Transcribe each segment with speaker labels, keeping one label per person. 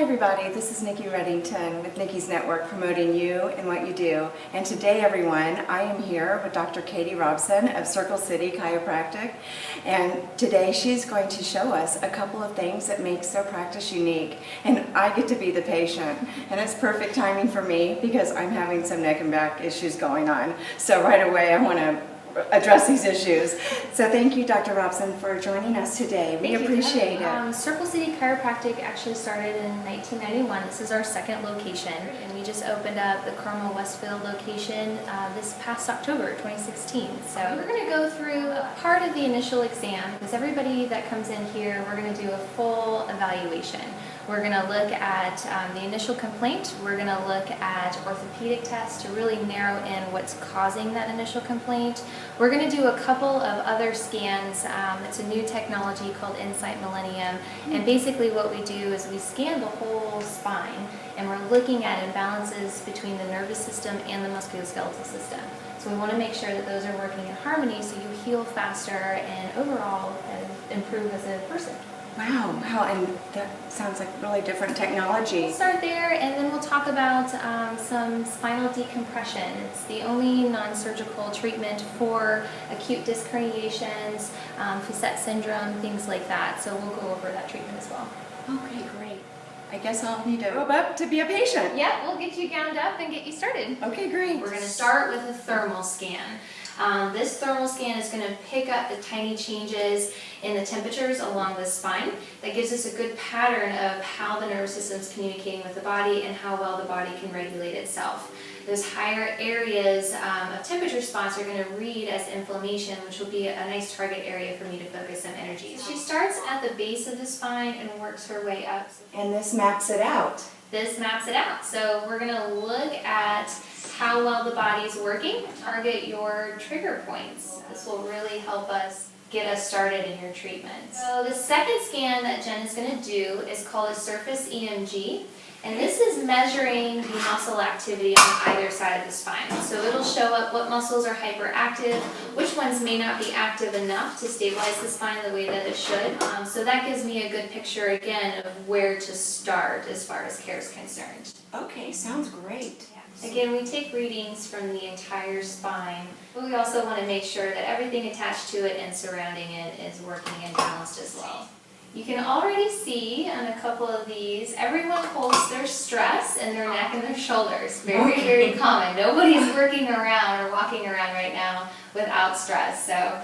Speaker 1: everybody, this is Nikki Reddington with Nikki's Network, promoting you and what you do. And today, everyone, I am here with Dr. Katie Robson of Circle City Chiropractic. And today she's going to show us a couple of things that makes their practice unique. And I get to be the patient. And it's perfect timing for me because I'm having some neck and back issues going on. So right away, I want to address these issues. So thank you, Dr. Robson, for joining us today. We appreciate it.
Speaker 2: Circle City Chiropractic actually started in 1991. This is our second location, and we just opened up the Westfield location this past October 2016. So we're going to go through a part of the initial exam because everybody that comes in here, we're going to do a full evaluation. We're going to look at the initial complaint. We're going to look at orthopedic tests to really narrow in what's causing that initial complaint. We're going to do a couple of other scans. It's a new technology called Insight Millennium. And basically what we do is we scan the whole spine and we're looking at imbalances between the nervous system and the musculoskeletal system. So we want to make sure that those are working in harmony so you heal faster and overall improve as a person.
Speaker 1: Wow, and that sounds like really different technology.
Speaker 2: We'll start there and then we'll talk about some spinal decompression. It's the only non-surgical treatment for acute disc herniations, facet syndrome, things like that. So we'll go over that treatment as well.
Speaker 1: Okay, great. I guess I'll need to robe up to be a patient.
Speaker 2: Yeah, we'll get you gowned up and get you started.
Speaker 1: Okay, great.
Speaker 2: We're going to start with a thermal scan. This thermal scan is going to pick up the tiny changes in the temperatures along the spine. That gives us a good pattern of how the nervous system is communicating with the body and how well the body can regulate itself. Those higher areas of temperature spots are going to read as inflammation, which will be a nice target area for me to focus some energy. She starts at the base of the spine and works her way up.
Speaker 1: And this maps it out.
Speaker 2: This maps it out. So we're going to look at how well the body's working. Target your trigger points. This will really help us get us started in your treatment. So the second scan that Jen is going to do is called a surface EMG. And this is measuring the muscle activity on either side of the spine. So it'll show up what muscles are hyperactive, which ones may not be active enough to stabilize the spine the way that it should. So that gives me a good picture again of where to start as far as care is concerned.
Speaker 1: Okay, sounds great.
Speaker 2: Again, we take readings from the entire spine, but we also want to make sure that everything attached to it and surrounding it is working and balanced as well. You can already see on a couple of these, everyone holds their stress in their neck and their shoulders. Very, very common. Nobody's working around or walking around right now without stress. So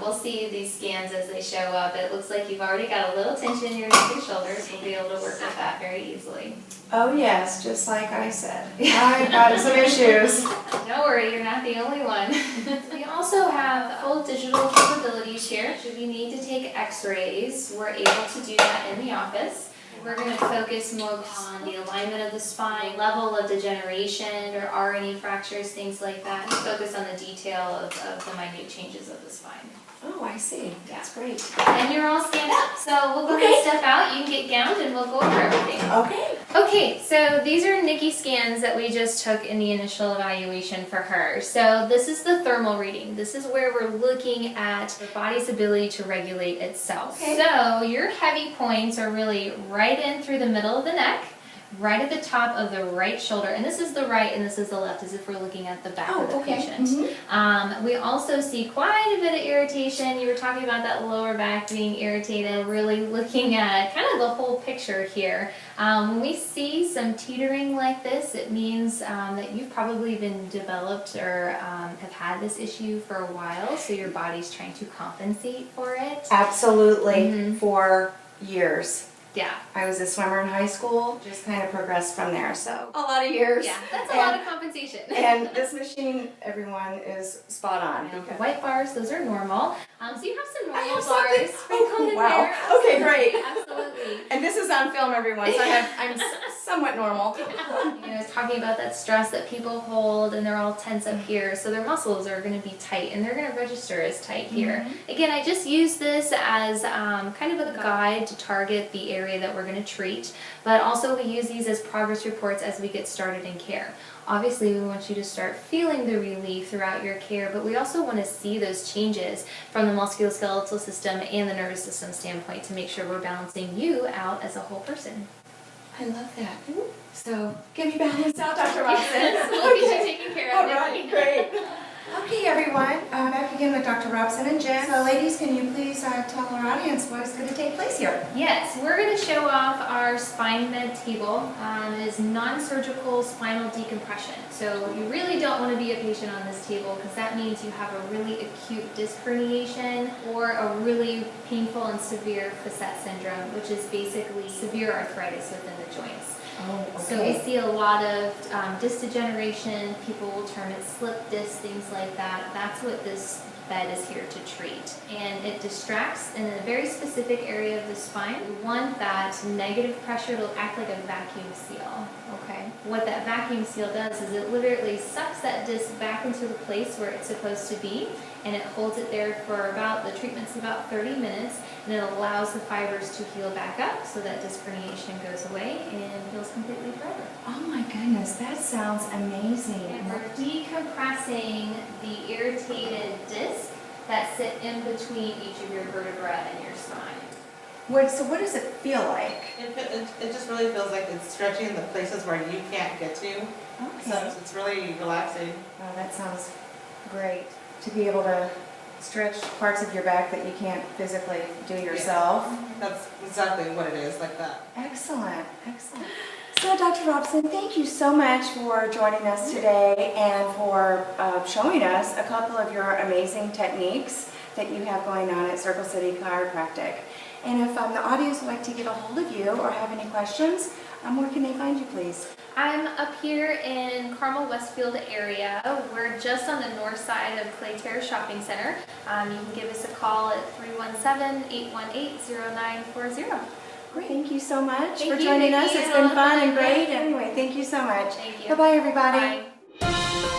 Speaker 2: we'll see these scans as they show up. It looks like you've already got a little tension in your neck and shoulders. We'll be able to work with that very easily.
Speaker 1: Oh yes, just like I said. I've got some issues.
Speaker 2: Don't worry, you're not the only one. We also have full digital capabilities here. Should we need to take x-rays, we're able to do that in the office. We're going to focus more on the alignment of the spine, level of degeneration, or are any fractures, things like that. We focus on the detail of the minute changes of the spine.
Speaker 1: Oh, I see. That's great.
Speaker 2: And you're all scanned up, so we'll go ahead and step out. You can get gowned and we'll go over everything.
Speaker 1: Okay.
Speaker 2: Okay, so these are Nikki scans that we just took in the initial evaluation for her. So this is the thermal reading. This is where we're looking at the body's ability to regulate itself. Okay. So your heavy points are really right in through the middle of the neck, right at the top of the right shoulder, and this is the right and this is the left as if we're looking at the back of the patient. Mm-hmm. We also see quite a bit of irritation. You were talking about that lower back being irritated, really looking at kind of the whole picture here. When we see some teetering like this, it means that you've probably been developed or have had this issue for a while, so your body's trying to compensate for it.
Speaker 1: Absolutely, for years.
Speaker 2: Yeah.
Speaker 1: I was a swimmer in high school, just kind of progressed from there, so a lot of years.
Speaker 2: Yeah, that's a lot of compensation.
Speaker 1: And this machine, everyone, is spot on.
Speaker 2: Okay. White bars, those are normal. So you have some normal bars.
Speaker 1: Oh,
Speaker 2: in
Speaker 1: wow.
Speaker 2: there.
Speaker 1: Okay, great.
Speaker 2: Absolutely.
Speaker 1: And this is on film, everyone, so I'm somewhat normal.
Speaker 2: You know, I was talking about that stress that people hold, and they're all tense up here, so their muscles are going to be tight, and they're going to register as tight here. Again, I just use this as kind of a guide to target the area that we're going to treat, but also we use these as progress reports as we get started in care. Obviously, we want you to start feeling the relief throughout your care, but we also want to see those changes from the musculoskeletal system and the nervous system standpoint to make sure we're balancing you out as a whole person.
Speaker 1: I love that. So get me balance out, Dr. Robson.
Speaker 2: We'll get you taken care of.
Speaker 1: All right, great. Okay, everyone, back again with Dr. Robson and Jen. So, ladies, can you please tell our audience what is going to take place here?
Speaker 2: Yes, we're going to show off our spine med table. It is non-surgical spinal decompression. So you really don't want to be a patient on this table because that means you have a really acute disc herniation or a really painful and severe facet syndrome, which is basically severe arthritis within the joints.
Speaker 1: Oh, okay.
Speaker 2: So we see a lot of disc degeneration, people will term it slip disc, things like that. That's what this bed is here to treat. And it distracts in a very specific area of the spine. We want that negative pressure to act like a vacuum seal. Okay. What that vacuum seal does is it literally sucks that disc back into the place where it's supposed to be, and it holds it there for the treatment's about 30 minutes, and it allows the fibers to heal back up so that disc herniation goes away and heals completely forever.
Speaker 1: Oh my goodness, that sounds amazing.
Speaker 2: And we're decompressing the irritated discs that sit in between each of your vertebra and your spine.
Speaker 1: So what does it feel like?
Speaker 3: It just really feels like it's stretching in the places where you can't get to.
Speaker 1: Okay.
Speaker 3: So it's really relaxing.
Speaker 1: Oh, that sounds great. To be able to stretch parts of your back that you can't physically do yourself.
Speaker 3: That's exactly what it is, like that.
Speaker 1: Excellent, excellent. So, Dr. Robson, thank you so much for joining us today and for showing us a couple of your amazing techniques that you have going on at Circle City Chiropractic. And if the audience would like to get a hold of you or have any questions, where can they find you, please?
Speaker 2: I'm up here in Carmel Westfield area. We're just on the north side of Clay Terrace Shopping Center. You can give us a call at 317-818-0940.
Speaker 1: Great. Thank you so much
Speaker 2: Thank
Speaker 1: for
Speaker 2: you,
Speaker 1: joining
Speaker 2: Nikki.
Speaker 1: us. It's been fun and great. Anyway, thank you so much.
Speaker 2: Thank you.
Speaker 1: Bye-bye, everybody.
Speaker 2: Bye.